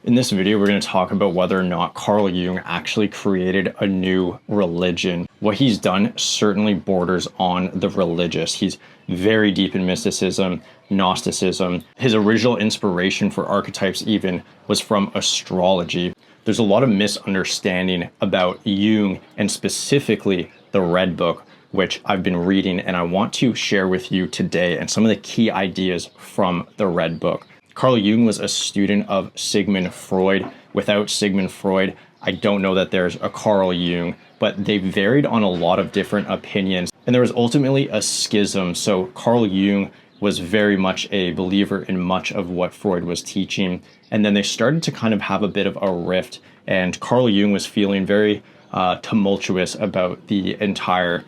In this video, we're going to talk about whether or not Carl Jung actually created a new religion. What he's done certainly borders on the religious. He's very deep in mysticism, Gnosticism. His original inspiration for archetypes even was from astrology. There's a lot of misunderstanding about Jung and specifically the Red Book, which I've been reading, and I want to share with you today and some of the key ideas from the Red Book. Carl Jung was a student of Sigmund Freud. Without Sigmund Freud, I don't know that there's a Carl Jung, but they varied on a lot of different opinions. And there was ultimately a schism. So Carl Jung was very much a believer in much of what Freud was teaching. And then they started to kind of have a bit of a rift. And Carl Jung was feeling very tumultuous about the entire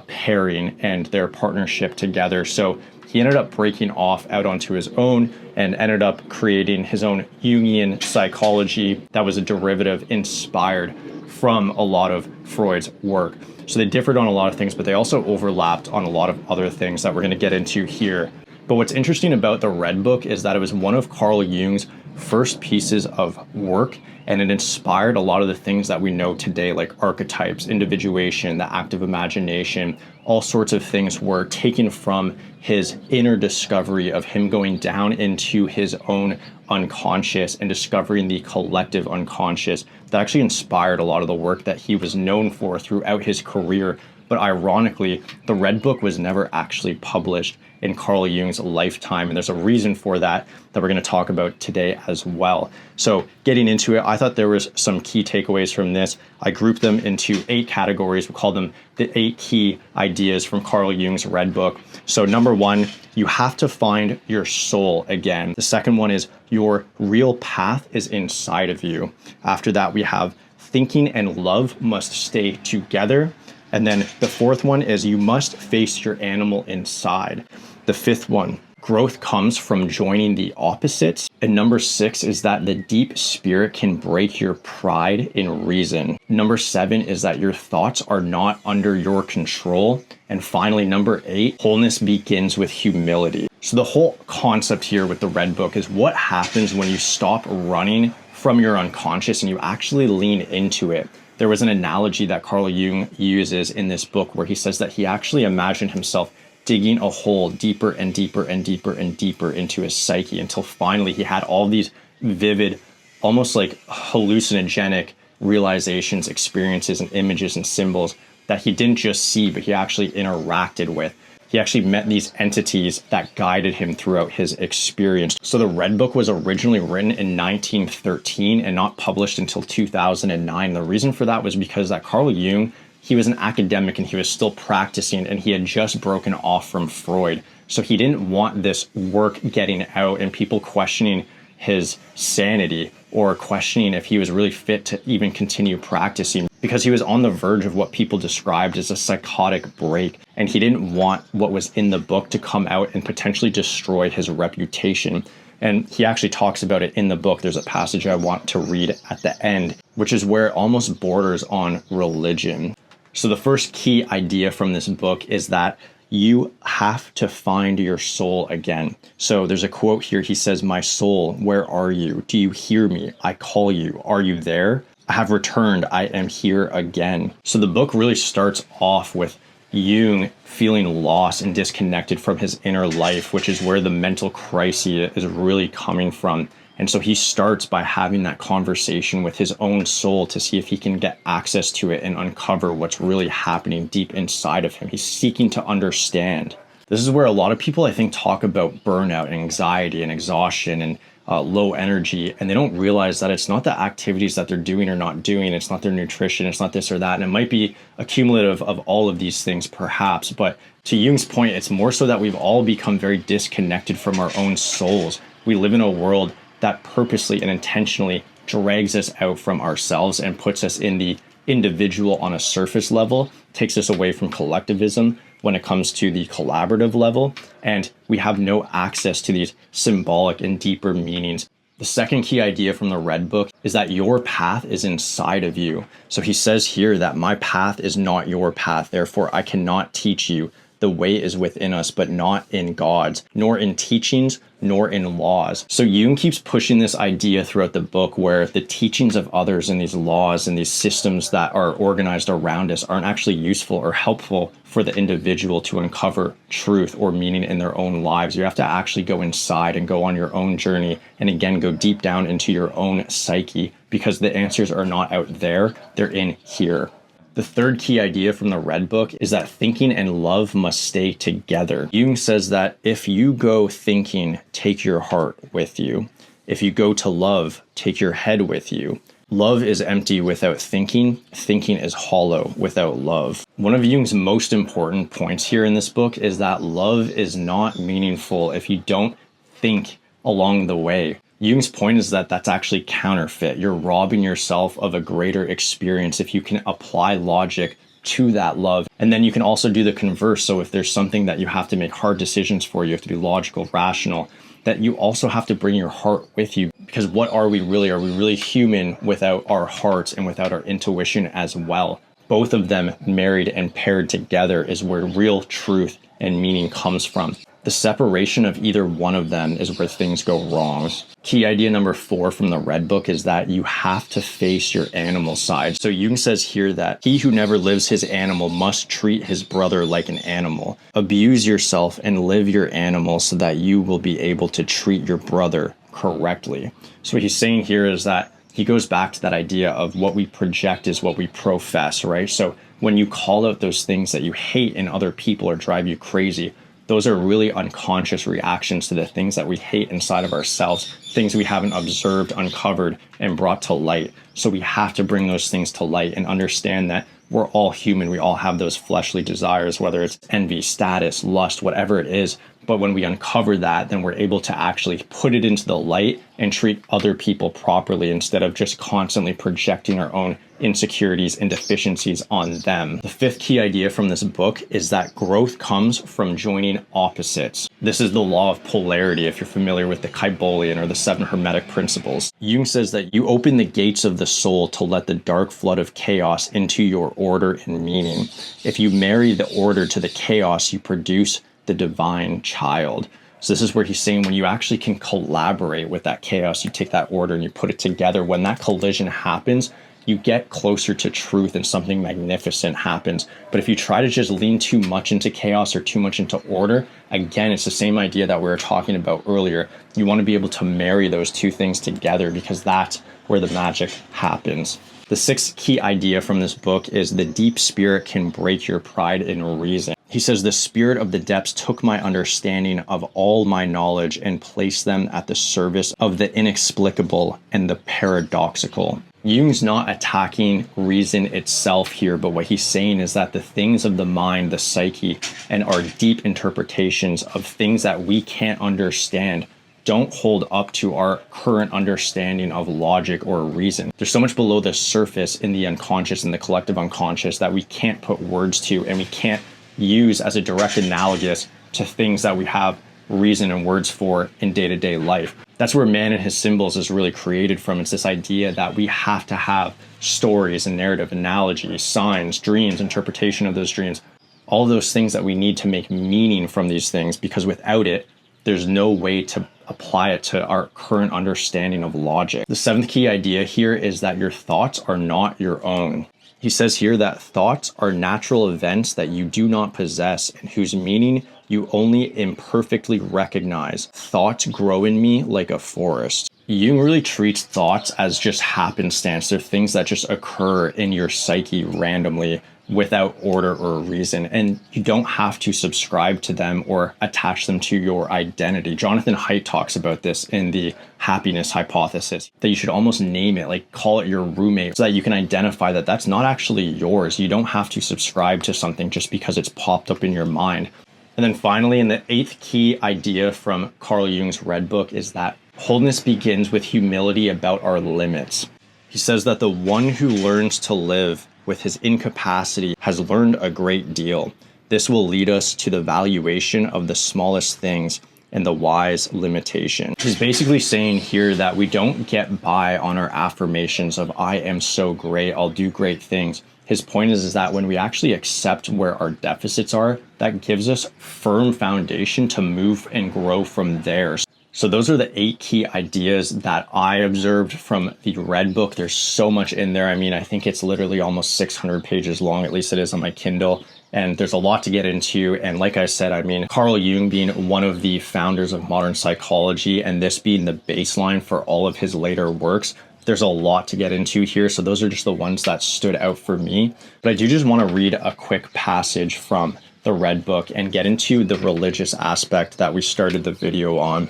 pairing and their partnership together. So he ended up breaking off out onto his own and ended up creating his own Jungian psychology that was a derivative inspired from a lot of Freud's work. So they differed on a lot of things, but they also overlapped on a lot of other things that we're going to get into here. But what's interesting about the Red Book is that it was one of Carl Jung's first pieces of work, and it inspired a lot of the things that we know today, like archetypes, individuation, the active imagination. All sorts of things were taken from his inner discovery of him going down into his own unconscious and discovering the collective unconscious that actually inspired a lot of the work that he was known for throughout his career. But ironically, the Red Book was never actually published in Carl Jung's lifetime. And there's a reason for that we're going to talk about today as well. So getting into it, I thought there was some key takeaways from this. I grouped them into 8 categories. We call them the 8 key ideas from Carl Jung's Red Book. So number 1, you have to find your soul again. The second one is your real path is inside of you. After that, we have thinking and love must stay together. And then the 4th one is you must face your animal inside. The 5th one, growth comes from joining the opposites. And number 6 is that the deep spirit can break your pride in reason. Number 7 is that your thoughts are not under your control. And finally, number 8, wholeness begins with humility. So the whole concept here with the Red Book is what happens when you stop running from your unconscious and you actually lean into it. There was an analogy that Carl Jung uses in this book where he says that he actually imagined himself digging a hole deeper and deeper and deeper and deeper into his psyche until finally he had all these vivid, almost like hallucinogenic realizations, experiences, and images and symbols that he didn't just see, but he actually interacted with. He actually met these entities that guided him throughout his experience. So the Red Book was originally written in 1913 and not published until 2009. The reason for that was because that Carl Jung, he was an academic and he was still practicing, and he had just broken off from Freud. So he didn't want this work getting out and people questioning his sanity or questioning if he was really fit to even continue practicing, because he was on the verge of what people described as a psychotic break. And he didn't want what was in the book to come out and potentially destroy his reputation. And he actually talks about it in the book. There's a passage I want to read at the end, which is where it almost borders on religion. So the first key idea from this book is that you have to find your soul again. So there's a quote here. He says, "My soul, where are you? Do you hear me? I call you. Are you there? I have returned. I am here again." So the book really starts off with Jung feeling lost and disconnected from his inner life, which is where the mental crisis is really coming from. And so he starts by having that conversation with his own soul to see if he can get access to it and uncover what's really happening deep inside of him. He's seeking to understand. This is where a lot of people, I think, talk about burnout and anxiety and exhaustion and low energy, and they don't realize that it's not the activities that they're doing or not doing. It's not their nutrition. It's not this or that. And it might be accumulative of all of these things, perhaps. But to Jung's point, it's more so that we've all become very disconnected from our own souls. We live in a world that purposely and intentionally drags us out from ourselves and puts us in the individual on a surface level, takes us away from collectivism when it comes to the collaborative level, and we have no access to these symbolic and deeper meanings. The second key idea from the Red Book is that your path is inside of you. So he says here that my path is not your path, therefore I cannot teach you the way is within us, but not in God's, nor in teachings, nor in laws. So Jung keeps pushing this idea throughout the book where the teachings of others and these laws and these systems that are organized around us aren't actually useful or helpful for the individual to uncover truth or meaning in their own lives. You have to actually go inside and go on your own journey and again go deep down into your own psyche, because the answers are not out there, they're in here. The third key idea from the Red Book is that thinking and love must stay together. Jung says that if you go thinking, take your heart with you. If you go to love, take your head with you. Love is empty without thinking. Thinking is hollow without love. One of Jung's most important points here in this book is that love is not meaningful if you don't think along the way. Jung's point is that that's actually counterfeit. You're robbing yourself of a greater experience if you can apply logic to that love. And then you can also do the converse. So if there's something that you have to make hard decisions for, you have to be logical, rational, that you also have to bring your heart with you. Because what are we really? Are we really human without our hearts and without our intuition as well? Both of them married and paired together is where real truth and meaning comes from. The separation of either one of them is where things go wrong. Key idea number 4 from the Red Book is that you have to face your animal side. So Jung says here that he who never lives his animal must treat his brother like an animal. Abuse yourself and live your animal so that you will be able to treat your brother correctly. So what he's saying here is that he goes back to that idea of what we project is what we profess, right? So when you call out those things that you hate in other people or drive you crazy, those are really unconscious reactions to the things that we hate inside of ourselves, things we haven't observed, uncovered, and brought to light. So we have to bring those things to light and understand that we're all human. We all have those fleshly desires, whether it's envy, status, lust, whatever it is. But when we uncover that, then we're able to actually put it into the light and treat other people properly instead of just constantly projecting our own insecurities and deficiencies on them. The 5th key idea from this book is that growth comes from joining opposites. This is the law of polarity, if you're familiar with the Kybalion or the 7 Hermetic principles. Jung says that you open the gates of the soul to let the dark flood of chaos into your order and meaning. If you marry the order to the chaos, you produce the divine child. So this is where he's saying when you actually can collaborate with that chaos, you take that order and you put it together. When that collision happens, you get closer to truth and something magnificent happens. But if you try to just lean too much into chaos or too much into order, again, it's the same idea that we were talking about earlier. You want to be able to marry those two things together because that's where the magic happens. The 6th key idea from this book is the deep spirit can break your pride in reason. He says, the spirit of the depths took my understanding of all my knowledge and placed them at the service of the inexplicable and the paradoxical. Jung's not attacking reason itself here, but what he's saying is that the things of the mind, the psyche, and our deep interpretations of things that we can't understand don't hold up to our current understanding of logic or reason. There's so much below the surface in the unconscious and the collective unconscious that we can't put words to and we can't use as a direct analogous to things that we have reason and words for in day-to-day life. That's where Man and His Symbols is really created from. It's this idea that we have to have stories and narrative, analogies, signs, dreams, interpretation of those dreams, all those things that we need to make meaning from these things, because without it, there's no way to apply it to our current understanding of logic. The 7th key idea here is that your thoughts are not your own. He says here that thoughts are natural events that you do not possess and whose meaning you only imperfectly recognize. Thoughts grow in me like a forest. Jung really treats thoughts as just happenstance. They're things that just occur in your psyche randomly without order or reason, and you don't have to subscribe to them or attach them to your identity. Jonathan Haidt talks about this in the happiness hypothesis, that you should almost name it, like call it your roommate, so that you can identify that that's not actually yours. You don't have to subscribe to something just because it's popped up in your mind. And then finally, in the 8th key idea from Carl Jung's Red Book is that wholeness begins with humility about our limits. He says that the one who learns to live with his incapacity has learned a great deal. This will lead us to the valuation of the smallest things and the wise limitation. He's basically saying here that we don't get by on our affirmations of I am so great, I'll do great things. His point is that when we actually accept where our deficits are, that gives us firm foundation to move and grow from there. So those are the 8 key ideas that I observed from the Red Book. There's so much in there. I mean, I think it's literally almost 600 pages long, at least it is on my Kindle. And there's a lot to get into. And like I said, I mean, Carl Jung being one of the founders of modern psychology and this being the baseline for all of his later works, there's a lot to get into here. So those are just the ones that stood out for me. But I do just want to read a quick passage from the Red Book and get into the religious aspect that we started the video on.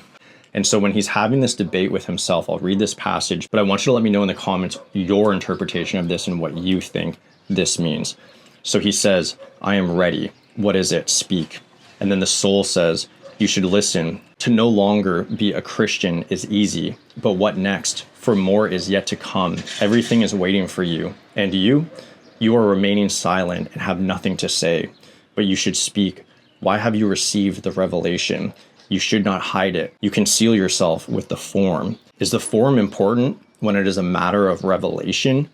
And so when he's having this debate with himself, I'll read this passage, but I want you to let me know in the comments your interpretation of this and what you think this means. So he says, I am ready. What is it? Speak. And then the soul says, you should listen. To no longer be a Christian is easy, but what next? For more is yet to come. Everything is waiting for you. And you are remaining silent and have nothing to say, but you should speak. Why have you received the revelation? You should not hide it. You conceal yourself with the form. Is the form important when it is a matter of revelation?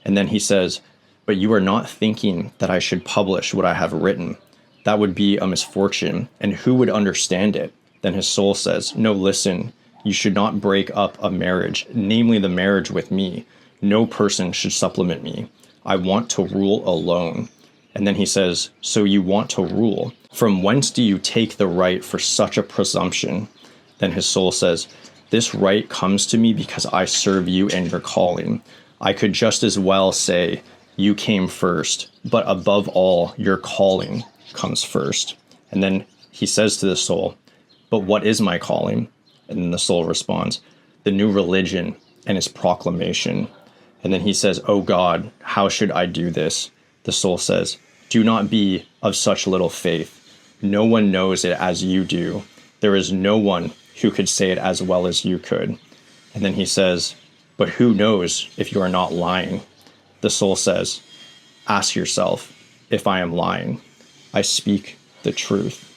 And then he says, but you are not thinking that I should publish what I have written. That would be a misfortune, and who would understand it? Then his soul says, no, listen, you should not break up a marriage, namely the marriage with me. No person should supplement me. I want to rule alone. And then he says, so you want to rule. From whence do you take the right for such a presumption? Then his soul says, this right comes to me because I serve you and your calling. I could just as well say, you came first, but above all, your calling comes first. And then he says to the soul, but what is my calling? And then the soul responds, the new religion and its proclamation. And then he says, oh God, how should I do this? The soul says, do not be of such little faith. No one knows it as you do. There is no one who could say it as well as you could. And then he says, but who knows if you are not lying? The soul says, ask yourself if I am lying. I speak the truth.